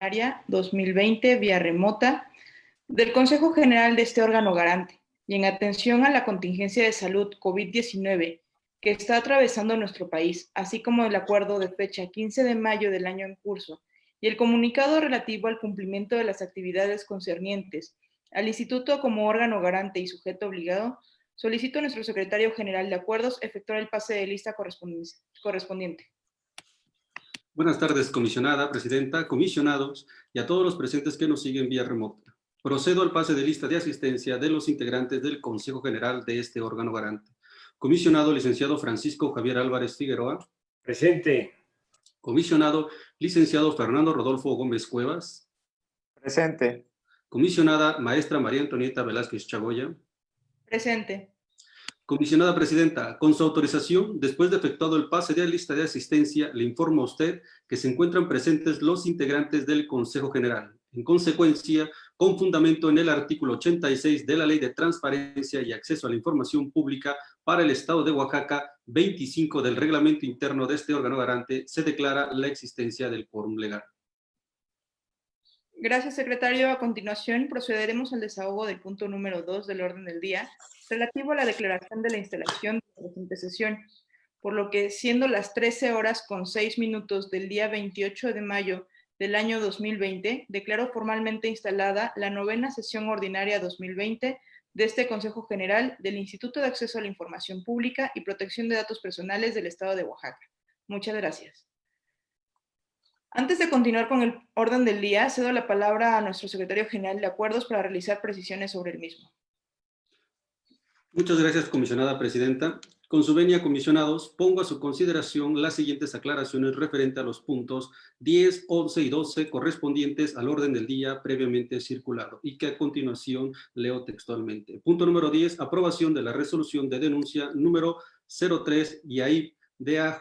Extraordinaria 2020 vía remota del Consejo General de este órgano garante y en atención a la contingencia de salud COVID-19 que está atravesando nuestro país, así como el acuerdo de fecha 15 de mayo del año en curso y el comunicado relativo al cumplimiento de las actividades concernientes al Instituto como órgano garante y sujeto obligado, solicito a nuestro secretario general de acuerdos efectuar el pase de lista correspondiente. Buenas tardes, comisionada, presidenta, comisionados y a todos los presentes que nos siguen vía remota. Procedo al pase de lista de asistencia de los integrantes del Consejo General de este órgano garante. Comisionado licenciado Francisco Javier Álvarez Figueroa. Presente. Comisionado licenciado Fernando Rodolfo Gómez Cuevas. Presente. Comisionada maestra María Antonieta Velázquez Chagoya. Presente. Comisionada presidenta, con su autorización, después de efectuado el pase de lista de asistencia, le informo a usted que se encuentran presentes los integrantes del Consejo General. En consecuencia, con fundamento en el artículo 86 de la Ley de Transparencia y Acceso a la Información Pública para el Estado de Oaxaca, 25 del reglamento interno de este órgano garante, se declara la existencia del quórum legal. Gracias, secretario. A continuación, procederemos al desahogo del punto número 2 del orden del día, relativo a la declaración de la instalación de la presente sesión, por lo que, siendo las 13:06 del día 28 de mayo del año 2020, declaro formalmente instalada la 9ª sesión ordinaria 2020 de este Consejo General del Instituto de Acceso a la Información Pública y Protección de Datos Personales del Estado de Oaxaca. Muchas gracias. Antes de continuar con el orden del día, cedo la palabra a nuestro secretario general de acuerdos para realizar precisiones sobre el mismo. Muchas gracias, comisionada presidenta. Con su venia, comisionados, pongo a su consideración las siguientes aclaraciones referente a los puntos 10, 11 y 12 correspondientes al orden del día previamente circulado y que a continuación leo textualmente. Punto número 10, aprobación de la resolución de denuncia número 03 y ahí DAJ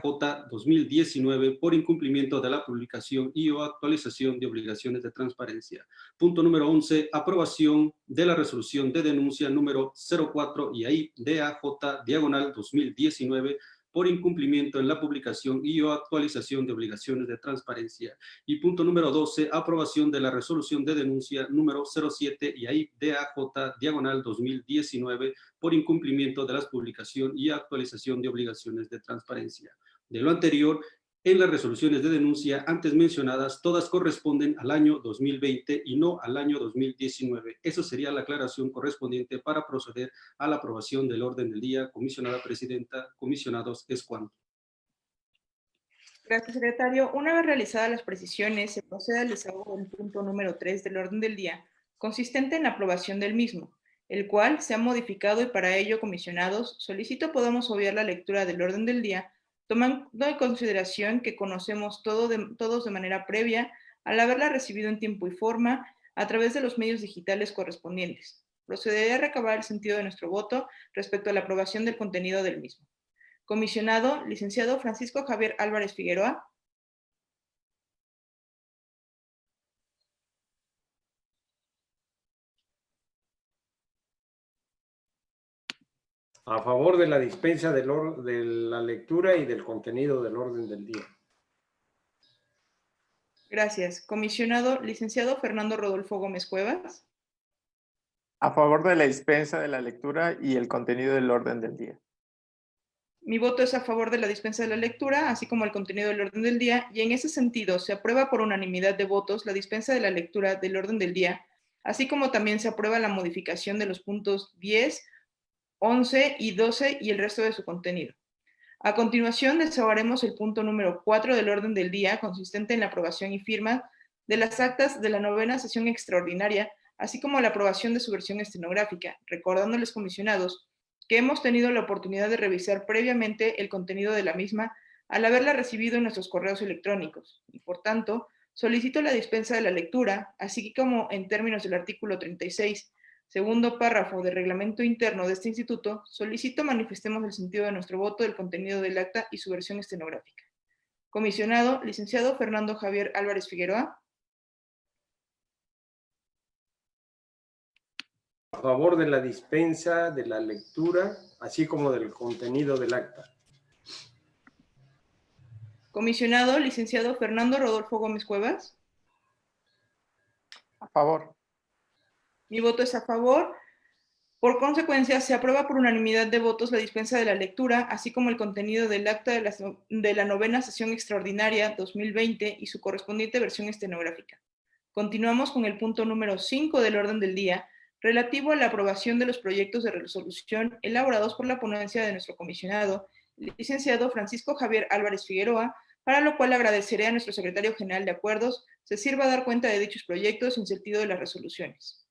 2019 por incumplimiento de la publicación y o actualización de obligaciones de transparencia. Punto número 11, aprobación de la resolución de denuncia número 04 y ahí DAJ diagonal 2019 por incumplimiento en la publicación y o actualización de obligaciones de transparencia. Y punto número 12, aprobación de la resolución de denuncia número 07 y ahí DAJ diagonal 2019 por incumplimiento de la publicación y actualización de obligaciones de transparencia. De lo anterior, en las resoluciones de denuncia antes mencionadas, todas corresponden al año 2020 y no al año 2019. Eso sería la aclaración correspondiente para proceder a la aprobación del orden del día. Comisionada presidenta, comisionados, es cuanto. Gracias, secretario. Una vez realizadas las precisiones, se procede al desahogo del punto número 3 del orden del día, consistente en la aprobación del mismo, el cual se ha modificado y para ello, comisionados, solicito podamos obviar la lectura del orden del día, tomando en consideración que conocemos todos de manera previa al haberla recibido en tiempo y forma a través de los medios digitales correspondientes. Procederé a recabar el sentido de nuestro voto respecto a la aprobación del contenido del mismo. Comisionado, licenciado Francisco Javier Álvarez Figueroa. A favor de la dispensa de la lectura y del contenido del orden del día. Gracias. Comisionado, licenciado Fernando Rodolfo Gómez Cuevas. A favor de la dispensa de la lectura y el contenido del orden del día. Mi voto es a favor de la dispensa de la lectura, así como el contenido del orden del día, y en ese sentido se aprueba por unanimidad de votos la dispensa de la lectura del orden del día, así como también se aprueba la modificación de los puntos 10, 11 y 12 y el resto de su contenido. A continuación, desahogaremos el punto número 4 del orden del día, consistente en la aprobación y firma de las actas de la 9ª sesión extraordinaria, así como la aprobación de su versión estenográfica, recordándoles, comisionados, que hemos tenido la oportunidad de revisar previamente el contenido de la misma al haberla recibido en nuestros correos electrónicos, y por tanto, solicito la dispensa de la lectura, así como en términos del artículo 36, segundo párrafo del reglamento interno de este instituto, solicito manifestemos el sentido de nuestro voto del contenido del acta y su versión estenográfica. Comisionado, licenciado Fernando Javier Álvarez Figueroa. A favor de la dispensa de la lectura, así como del contenido del acta. Comisionado, licenciado Fernando Rodolfo Gómez Cuevas. A favor. Mi voto es a favor. Por consecuencia, se aprueba por unanimidad de votos la dispensa de la lectura, así como el contenido del acta de la novena sesión extraordinaria 2020 y su correspondiente versión estenográfica. Continuamos con el punto número 5 del orden del día, relativo a la aprobación de los proyectos de resolución elaborados por la ponencia de nuestro comisionado, el licenciado Francisco Javier Álvarez Figueroa, para lo cual agradeceré a nuestro secretario general de Acuerdos se sirva a dar cuenta de dichos proyectos en sentido de las resoluciones.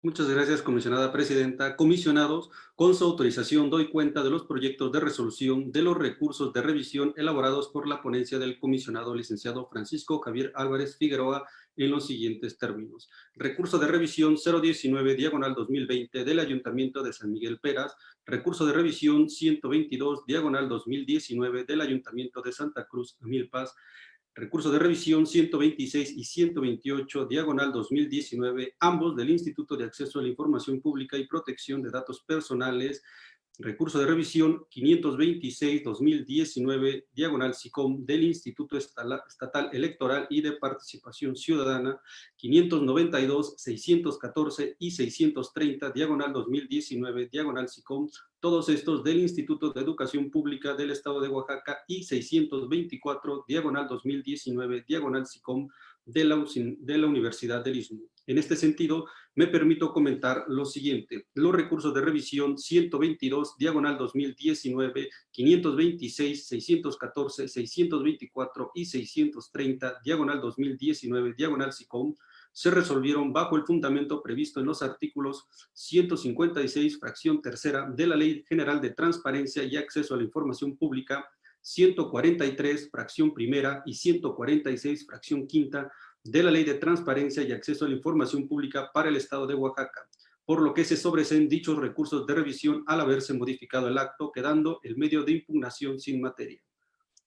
Muchas gracias, comisionada presidenta. Comisionados, con su autorización doy cuenta de los proyectos de resolución de los recursos de revisión elaborados por la ponencia del comisionado licenciado Francisco Javier Álvarez Figueroa en los siguientes términos. Recurso de revisión 019/2020 del Ayuntamiento de San Miguel Peras. Recurso de revisión 122/2019 del Ayuntamiento de Santa Cruz, Milpas. Recurso de revisión 126 y 128/2019, ambos del Instituto de Acceso a la Información Pública y Protección de Datos Personales. Recurso de revisión 526/2019, SICOM, del Instituto Estatal Electoral y de Participación Ciudadana, 592, 614 y 630/2019, SICOM, todos estos del Instituto de Educación Pública del Estado de Oaxaca, y 624/2019, SICOM, de la Universidad del Istmo. En este sentido, me permito comentar lo siguiente. Los recursos de revisión 122/2019, 526, 614, 624 y 630/2019, SICOM, se resolvieron bajo el fundamento previsto en los artículos 156, fracción tercera, de la Ley General de Transparencia y Acceso a la Información Pública, 143, fracción primera, y 146, fracción quinta, de la Ley de Transparencia y Acceso a la Información Pública para el Estado de Oaxaca, por lo que se sobreseen dichos recursos de revisión al haberse modificado el acto, quedando el medio de impugnación sin materia.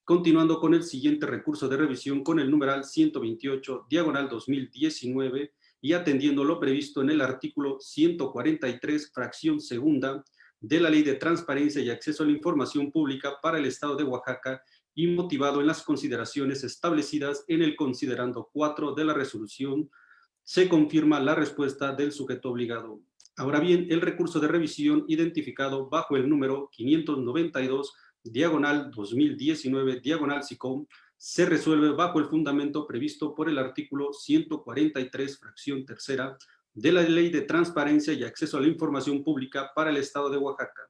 Continuando con el siguiente recurso de revisión con el numeral 128/2019 y atendiendo lo previsto en el artículo 143, fracción segunda, de la Ley de Transparencia y Acceso a la Información Pública para el Estado de Oaxaca, y motivado en las consideraciones establecidas en el considerando 4 de la resolución, se confirma la respuesta del sujeto obligado. Ahora bien, el recurso de revisión identificado bajo el número 592/2019, SICOM, se resuelve bajo el fundamento previsto por el artículo 143, fracción tercera, de la Ley de Transparencia y Acceso a la Información Pública para el Estado de Oaxaca,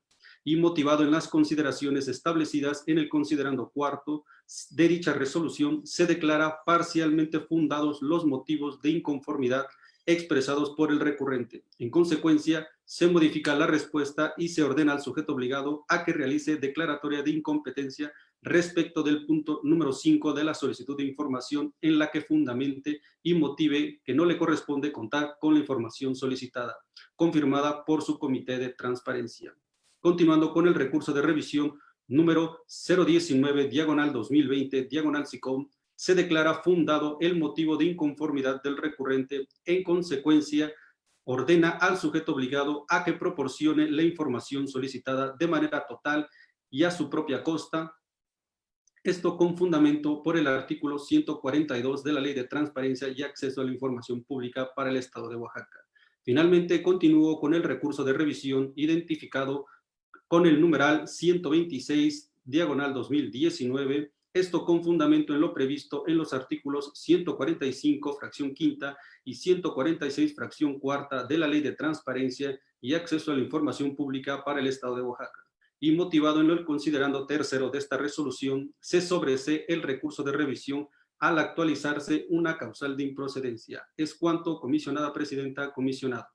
y motivado en las consideraciones establecidas en el considerando cuarto de dicha resolución, se declara parcialmente fundados los motivos de inconformidad expresados por el recurrente. En consecuencia, se modifica la respuesta y se ordena al sujeto obligado a que realice declaratoria de incompetencia respecto del punto número 5 de la solicitud de información, en la que fundamente y motive que no le corresponde contar con la información solicitada, confirmada por su comité de transparencia. Continuando con el recurso de revisión número 019/2020, SICOM, se declara fundado el motivo de inconformidad del recurrente. En consecuencia, ordena al sujeto obligado a que proporcione la información solicitada de manera total y a su propia costa, esto con fundamento por el artículo 142 de la Ley de Transparencia y Acceso a la Información Pública para el Estado de Oaxaca. Finalmente, continúo con el recurso de revisión identificado con el numeral 126/2019, esto con fundamento en lo previsto en los artículos 145, fracción quinta, y 146, fracción cuarta, de la Ley de Transparencia y Acceso a la Información Pública para el Estado de Oaxaca, y motivado en el considerando tercero de esta resolución, se sobresee el recurso de revisión al actualizarse una causal de improcedencia. Es cuanto, comisionada presidenta, comisionados.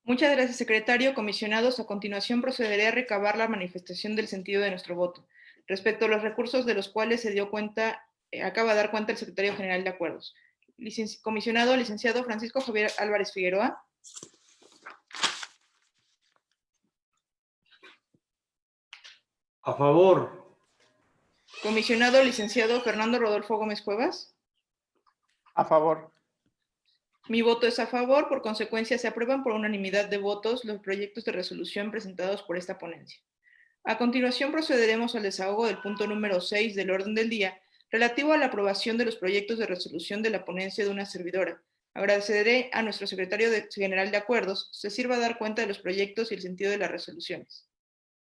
Muchas gracias, secretario. Comisionados, a continuación procederé a recabar la manifestación del sentido de nuestro voto. Respecto a los recursos de los cuales se dio cuenta, acaba de dar cuenta el secretario general de Acuerdos. Comisionado licenciado Francisco Javier Álvarez Figueroa. A favor. Comisionado licenciado Fernando Rodolfo Gómez Cuevas. A favor. Mi voto es a favor. Por consecuencia, se aprueban por unanimidad de votos los proyectos de resolución presentados por esta ponencia. A continuación, procederemos al desahogo del punto número 6 del orden del día, relativo a la aprobación de los proyectos de resolución de la ponencia de una servidora. Agradeceré a nuestro secretario general de Acuerdos se sirva a dar cuenta de los proyectos y el sentido de las resoluciones.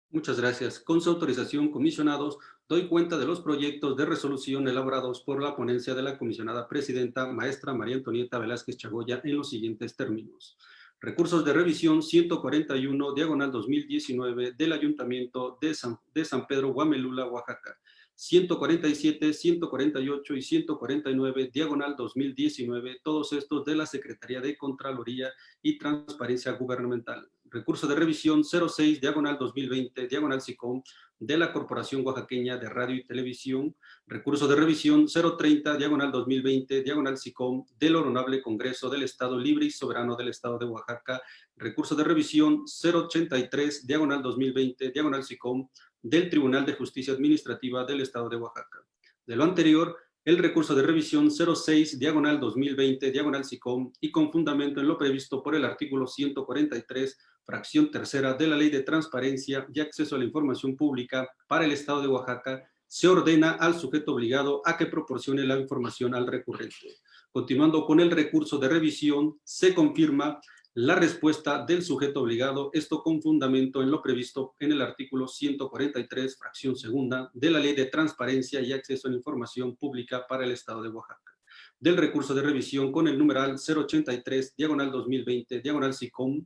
Muchas gracias. Con su autorización, comisionados, doy cuenta de los proyectos de resolución elaborados por la ponencia de la comisionada presidenta, maestra María Antonieta Velázquez Chagoya, en los siguientes términos. Recursos de revisión 141, diagonal 2019, del Ayuntamiento de San Pedro Guamelula, Oaxaca. 147, 148 y 149, diagonal 2019, todos estos de la Secretaría de Contraloría y Transparencia Gubernamental. Recurso de revisión 06, diagonal 2020, diagonal SICOM, de la Corporación Oaxaqueña de Radio y Televisión. Recurso de revisión 030, diagonal 2020, diagonal SICOM, del Honorable Congreso del Estado Libre y Soberano del Estado de Oaxaca. Recurso de revisión 083, diagonal 2020, diagonal SICOM, del Tribunal de Justicia Administrativa del Estado de Oaxaca. De lo anterior, el recurso de revisión 06, diagonal 2020, diagonal SICOM, y con fundamento en lo previsto por el artículo 143, fracción tercera de la Ley de Transparencia y Acceso a la Información Pública para el Estado de Oaxaca, se ordena al sujeto obligado a que proporcione la información al recurrente. Continuando con el recurso de revisión, se confirma la respuesta del sujeto obligado, esto con fundamento en lo previsto en el artículo 143, fracción segunda, de la Ley de Transparencia y Acceso a la Información Pública para el Estado de Oaxaca. Del recurso de revisión con el numeral 083, diagonal 2020, diagonal SICOM,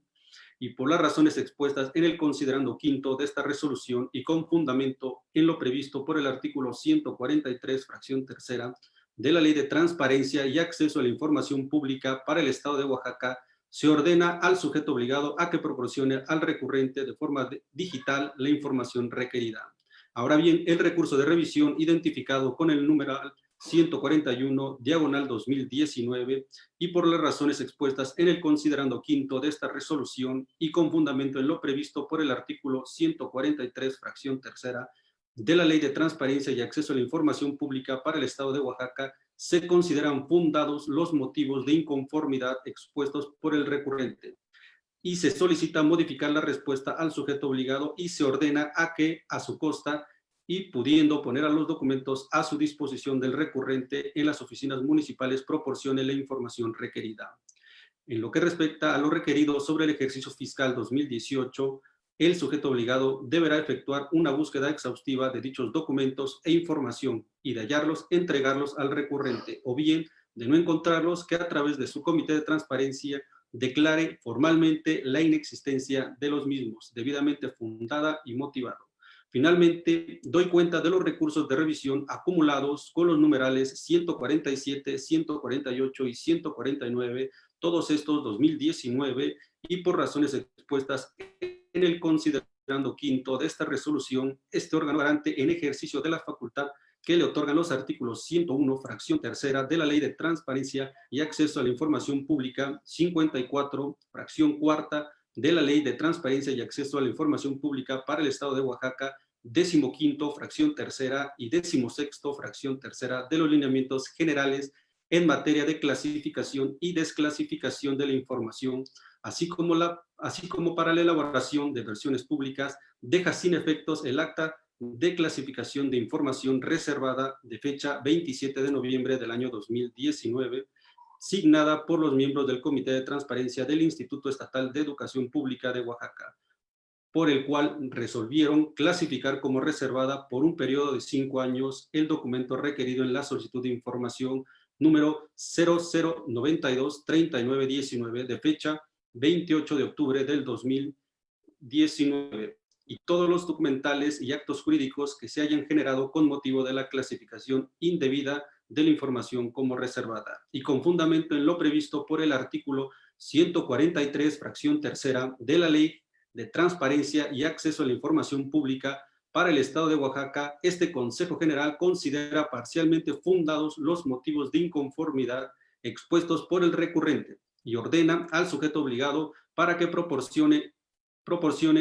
y por las razones expuestas en el considerando quinto de esta resolución y con fundamento en lo previsto por el artículo 143, fracción tercera, de la Ley de Transparencia y Acceso a la Información Pública para el Estado de Oaxaca, se ordena al sujeto obligado a que proporcione al recurrente de forma digital la información requerida. Ahora bien, el recurso de revisión identificado con el numeral 141, diagonal 2019, y por las razones expuestas en el considerando quinto de esta resolución y con fundamento en lo previsto por el artículo 143, fracción tercera, de la Ley de Transparencia y Acceso a la Información Pública para el Estado de Oaxaca, se consideran fundados los motivos de inconformidad expuestos por el recurrente y se solicita modificar la respuesta al sujeto obligado y se ordena a que, a su costa y pudiendo poner a los documentos a su disposición del recurrente en las oficinas municipales, proporcione la información requerida. En lo que respecta a lo requerido sobre el ejercicio fiscal 2018, el sujeto obligado deberá efectuar una búsqueda exhaustiva de dichos documentos e información y de hallarlos, entregarlos al recurrente, o bien, de no encontrarlos, que a través de su comité de transparencia declare formalmente la inexistencia de los mismos, debidamente fundada y motivado. Finalmente, doy cuenta de los recursos de revisión acumulados con los numerales 147, 148 y 149, todos estos 2019, y por razones expuestas en el considerando quinto de esta resolución, este órgano garante en ejercicio de la facultad que le otorgan los artículos 101, fracción tercera de la Ley de Transparencia y Acceso a la Información Pública, 54, fracción cuarta de la Ley de Transparencia y Acceso a la Información Pública para el Estado de Oaxaca, 15º, fracción tercera y 16º, fracción tercera de los lineamientos generales en materia de clasificación y desclasificación de la información, así como para la elaboración de versiones públicas, deja sin efectos el acta de clasificación de información reservada de fecha 27 de noviembre del año 2019, signada por los miembros del Comité de Transparencia del Instituto Estatal de Educación Pública de Oaxaca, por el cual resolvieron clasificar como reservada por un periodo de 5 años el documento requerido en la solicitud de información número 0092-3919 de fecha 28 de octubre del 2019 y todos los documentales y actos jurídicos que se hayan generado con motivo de la clasificación indebida de la información como reservada y con fundamento en lo previsto por el artículo 143, fracción tercera de la Ley de Transparencia y Acceso a la Información Pública para el Estado de Oaxaca, este Consejo General considera parcialmente fundados los motivos de inconformidad expuestos por el recurrente y ordena al sujeto obligado para que proporcione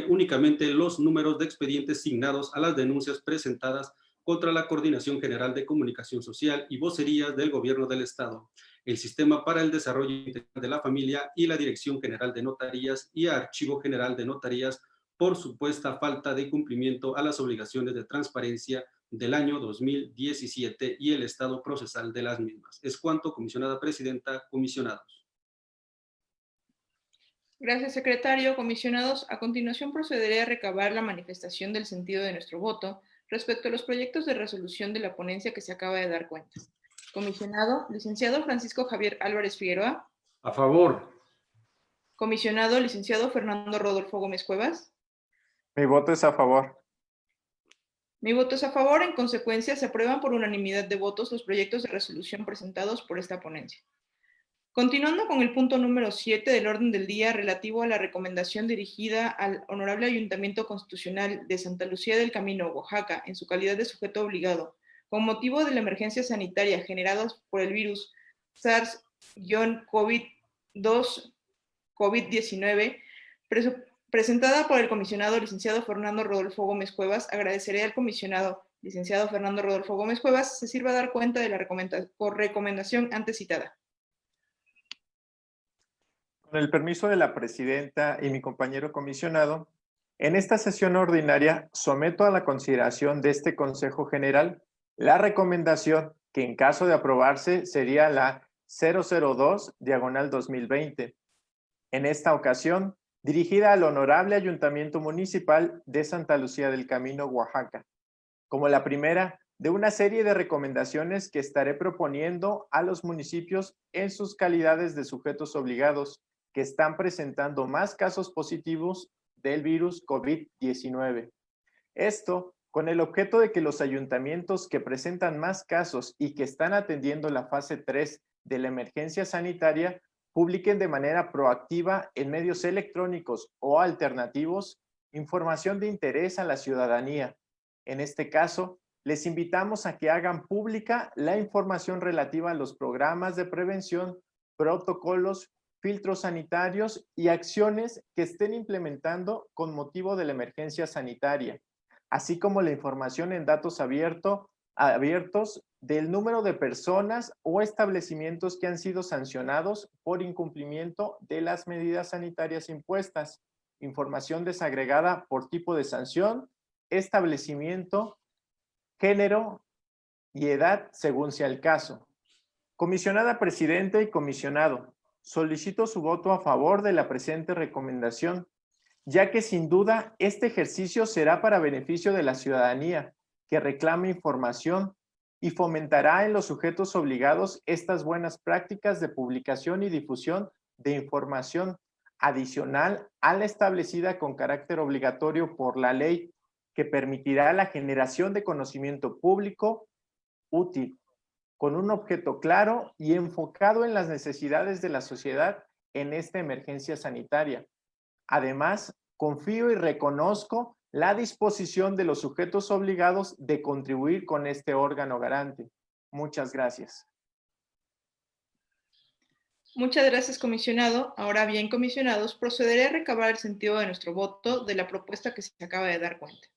únicamente los números de expedientes signados a las denuncias presentadas contra la Coordinación General de Comunicación Social y Vocerías del Gobierno del Estado, el Sistema para el Desarrollo Integral de la Familia y la Dirección General de Notarías y Archivo General de Notarías por supuesta falta de cumplimiento a las obligaciones de transparencia del año 2017 y el estado procesal de las mismas. Es cuanto, comisionada presidenta, comisionados. Gracias, secretario. Comisionados, a continuación procederé a recabar la manifestación del sentido de nuestro voto respecto a los proyectos de resolución de la ponencia que se acaba de dar cuenta. Comisionado, licenciado Francisco Javier Álvarez Figueroa. A favor. Comisionado, licenciado Fernando Rodolfo Gómez Cuevas. Mi voto es a favor. Mi voto es a favor. En consecuencia, se aprueban por unanimidad de votos los proyectos de resolución presentados por esta ponencia. Continuando con el punto número 7 del orden del día relativo a la recomendación dirigida al Honorable Ayuntamiento Constitucional de Santa Lucía del Camino, Oaxaca, en su calidad de sujeto obligado, con motivo de la emergencia sanitaria generada por el virus SARS-CoV-2-COVID-19, presentada por el comisionado licenciado Fernando Rodolfo Gómez Cuevas, agradeceré al comisionado licenciado Fernando Rodolfo Gómez Cuevas se sirva a dar cuenta de la recomendación antes citada. Con el permiso de la presidenta y mi compañero comisionado, en esta sesión ordinaria someto a la consideración de este Consejo General la recomendación que en caso de aprobarse sería la 002/2020. En esta ocasión, dirigida al Honorable Ayuntamiento Municipal de Santa Lucía del Camino, Oaxaca, como la primera de una serie de recomendaciones que estaré proponiendo a los municipios en sus calidades de sujetos obligados que están presentando más casos positivos del virus COVID-19. Esto con el objeto de que los ayuntamientos que presentan más casos y que están atendiendo la fase 3 de la emergencia sanitaria publiquen de manera proactiva en medios electrónicos o alternativos información de interés a la ciudadanía. En este caso, les invitamos a que hagan pública la información relativa a los programas de prevención, protocolos, filtros sanitarios y acciones que estén implementando con motivo de la emergencia sanitaria, así como la información en datos abiertos del número de personas o establecimientos que han sido sancionados por incumplimiento de las medidas sanitarias impuestas, información desagregada por tipo de sanción, establecimiento, género y edad según sea el caso. Comisionada presidenta y comisionado, solicito su voto a favor de la presente recomendación, ya que sin duda este ejercicio será para beneficio de la ciudadanía que reclame información y fomentará en los sujetos obligados estas buenas prácticas de publicación y difusión de información adicional a la establecida con carácter obligatorio por la ley, que permitirá la generación de conocimiento público útil, con un objeto claro y enfocado en las necesidades de la sociedad en esta emergencia sanitaria. Además, confío y reconozco la disposición de los sujetos obligados de contribuir con este órgano garante. Muchas gracias. Muchas gracias, comisionado. Ahora bien, comisionados, procederé a recabar el sentido de nuestro voto de la propuesta que se acaba de dar cuenta.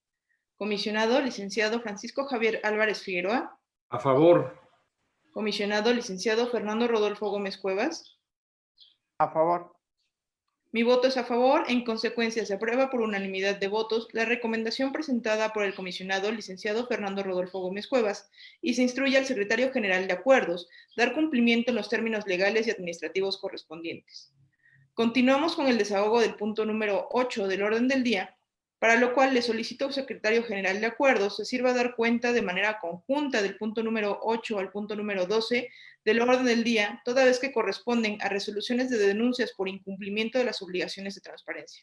Comisionado, licenciado Francisco Javier Álvarez Figueroa. A favor. Comisionado, licenciado Fernando Rodolfo Gómez Cuevas. A favor. Mi voto es a favor. En consecuencia, se aprueba por unanimidad de votos la recomendación presentada por el comisionado licenciado Fernando Rodolfo Gómez Cuevas y se instruye al secretario general de Acuerdos dar cumplimiento en los términos legales y administrativos correspondientes. Continuamos con el desahogo del punto número 8 del orden del día, para lo cual le solicito al secretario general de Acuerdos se sirva a dar cuenta de manera conjunta del punto número 8 al punto número 12 del orden del día, toda vez que corresponden a resoluciones de denuncias por incumplimiento de las obligaciones de transparencia.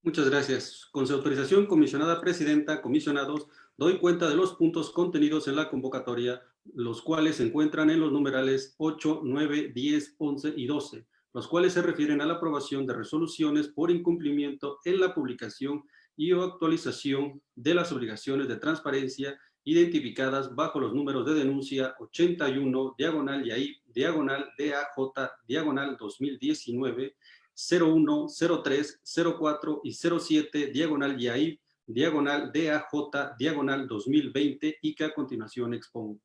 Muchas gracias. Con su autorización, comisionada presidenta, comisionados, doy cuenta de los puntos contenidos en la convocatoria, los cuales se encuentran en los numerales 8, 9, 10, 11 y 12, los cuales se refieren a la aprobación de resoluciones por incumplimiento en la publicación y o actualización de las obligaciones de transparencia identificadas bajo los números de denuncia 81, diagonal YAIP, diagonal DAJ, diagonal 2019, 01, 03, 04 y 07, diagonal YAIP, diagonal DAJ, diagonal 2020 y que a continuación expongo.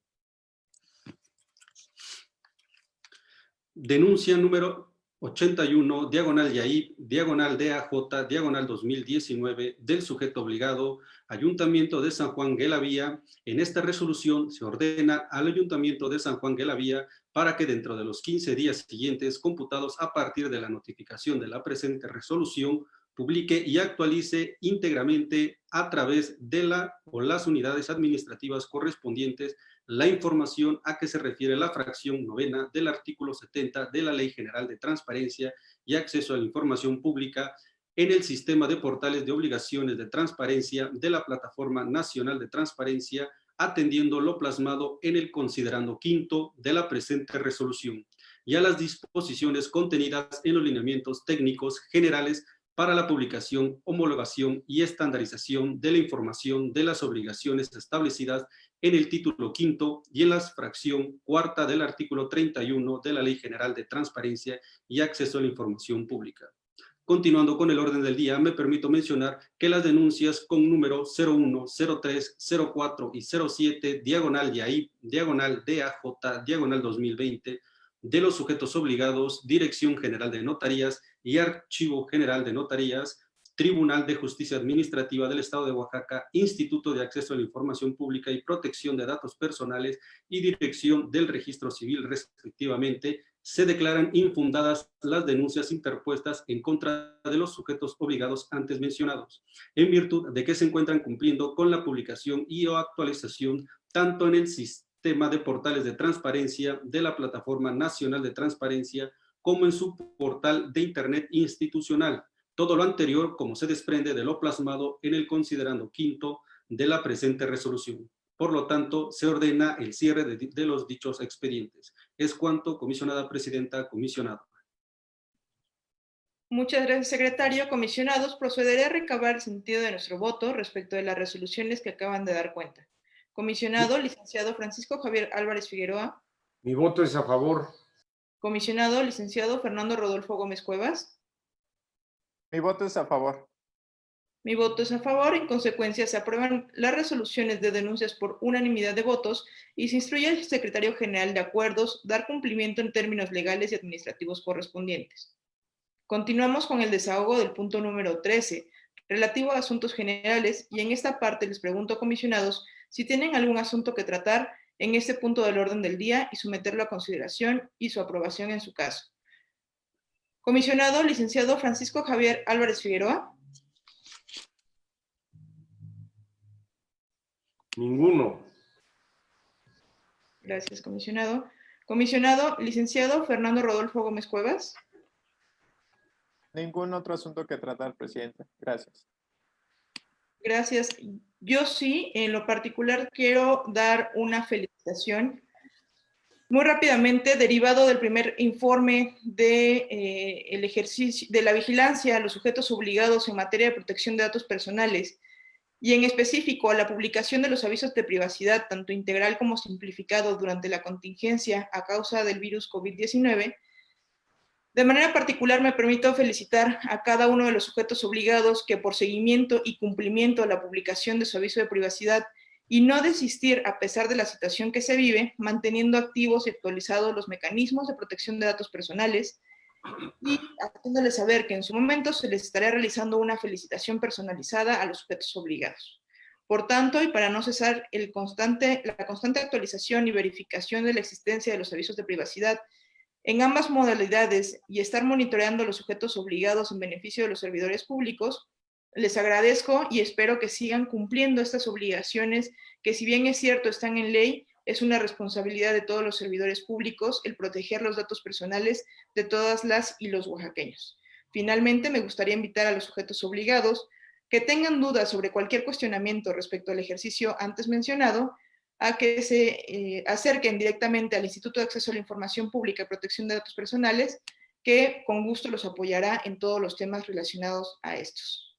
Denuncia número 81, diagonal YAIP, diagonal DAJ, diagonal 2019, del sujeto obligado, Ayuntamiento de San Juan Guelavía. En esta resolución se ordena al Ayuntamiento de San Juan Guelavía para que dentro de los 15 días siguientes, computados a partir de la notificación de la presente resolución, publique y actualice íntegramente a través de la o las unidades administrativas correspondientes la información a que se refiere la fracción 9ª del artículo 70 de la Ley General de Transparencia y Acceso a la Información Pública en el sistema de portales de obligaciones de transparencia de la Plataforma Nacional de Transparencia, atendiendo lo plasmado en el considerando quinto de la presente resolución y a las disposiciones contenidas en los lineamientos técnicos generales para la publicación, homologación y estandarización de la información de las obligaciones establecidas en el título quinto y en la fracción cuarta del artículo 31 de la Ley General de Transparencia y Acceso a la Información Pública. Continuando con el orden del día, me permito mencionar que las denuncias con número 01, 03, 04 y 07, diagonal YAIP, diagonal DAJ, diagonal 2020, de los sujetos obligados, Dirección General de Notarías y Archivo General de Notarías, Tribunal de Justicia Administrativa del Estado de Oaxaca, Instituto de Acceso a la Información Pública y Protección de Datos Personales y Dirección del Registro Civil, respectivamente, se declaran infundadas las denuncias interpuestas en contra de los sujetos obligados antes mencionados, en virtud de que se encuentran cumpliendo con la publicación y o actualización tanto en el sistema de portales de transparencia de la Plataforma Nacional de Transparencia como en su portal de Internet institucional. Todo lo anterior como se desprende de lo plasmado en el considerando quinto de la presente resolución. Por lo tanto, se ordena el cierre de los dichos expedientes. Es cuanto, comisionada presidenta, comisionado. Muchas gracias, secretario. Comisionados, procederé a recabar el sentido de nuestro voto respecto de las resoluciones que acaban de dar cuenta. Comisionado, licenciado Francisco Javier Álvarez Figueroa. Mi voto es a favor. Comisionado, licenciado Fernando Rodolfo Gómez Cuevas. Mi voto es a favor. Mi voto es a favor. En consecuencia, se aprueban las resoluciones de denuncias por unanimidad de votos y se instruye al secretario general de acuerdos dar cumplimiento en términos legales y administrativos correspondientes. Continuamos con el desahogo del punto número 13, relativo a asuntos generales, y en esta parte les pregunto, comisionados, si tienen algún asunto que tratar en este punto del orden del día y someterlo a consideración y su aprobación en su caso. Comisionado licenciado Francisco Javier Álvarez Figueroa. Ninguno. Gracias, comisionado. Comisionado licenciado Fernando Rodolfo Gómez Cuevas. Ningún otro asunto que tratar, presidente. Gracias. Gracias. Yo sí, en lo particular, quiero dar una felicitación. Muy rápidamente, derivado del primer informe de el ejercicio de la vigilancia a los sujetos obligados en materia de protección de datos personales, y en específico a la publicación de los avisos de privacidad, tanto integral como simplificado durante la contingencia a causa del virus COVID-19, de manera particular me permito felicitar a cada uno de los sujetos obligados que por seguimiento y cumplimiento a la publicación de su aviso de privacidad y no desistir a pesar de la situación que se vive, manteniendo activos y actualizados los mecanismos de protección de datos personales y haciéndoles saber que en su momento se les estará realizando una felicitación personalizada a los sujetos obligados. Por tanto, y para no cesar la constante actualización y verificación de la existencia de los avisos de privacidad en ambas modalidades y estar monitoreando los sujetos obligados en beneficio de los servidores públicos, les agradezco y espero que sigan cumpliendo estas obligaciones que, si bien es cierto están en ley, es una responsabilidad de todos los servidores públicos el proteger los datos personales de todas las y los oaxaqueños. Finalmente, me gustaría invitar a los sujetos obligados que tengan dudas sobre cualquier cuestionamiento respecto al ejercicio antes mencionado, a que se acerquen directamente al Instituto de Acceso a la Información Pública y Protección de Datos Personales, que con gusto los apoyará en todos los temas relacionados a estos.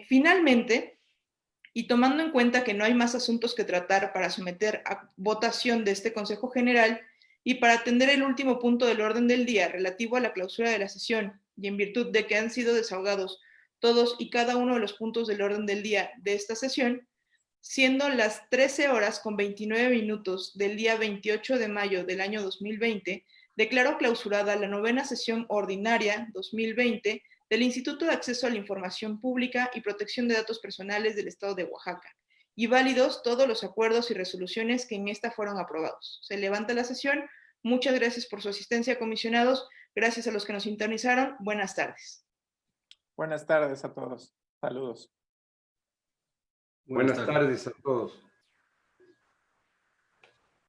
Finalmente, y tomando en cuenta que no hay más asuntos que tratar para someter a votación de este Consejo General y para atender el último punto del orden del día relativo a la clausura de la sesión, y en virtud de que han sido desahogados todos y cada uno de los puntos del orden del día de esta sesión, siendo las 13 horas con 29 minutos del día 28 de mayo del año 2020, Declaro clausurada la 9ª sesión ordinaria 2020 del Instituto de Acceso a la Información Pública y Protección de Datos Personales del Estado de Oaxaca, y válidos todos los acuerdos y resoluciones que en esta fueron aprobados. Se levanta la sesión. Muchas gracias por su asistencia, comisionados. Gracias a los que nos sintonizaron. Buenas tardes. Buenas tardes a todos. Saludos. Buenas tardes a todos.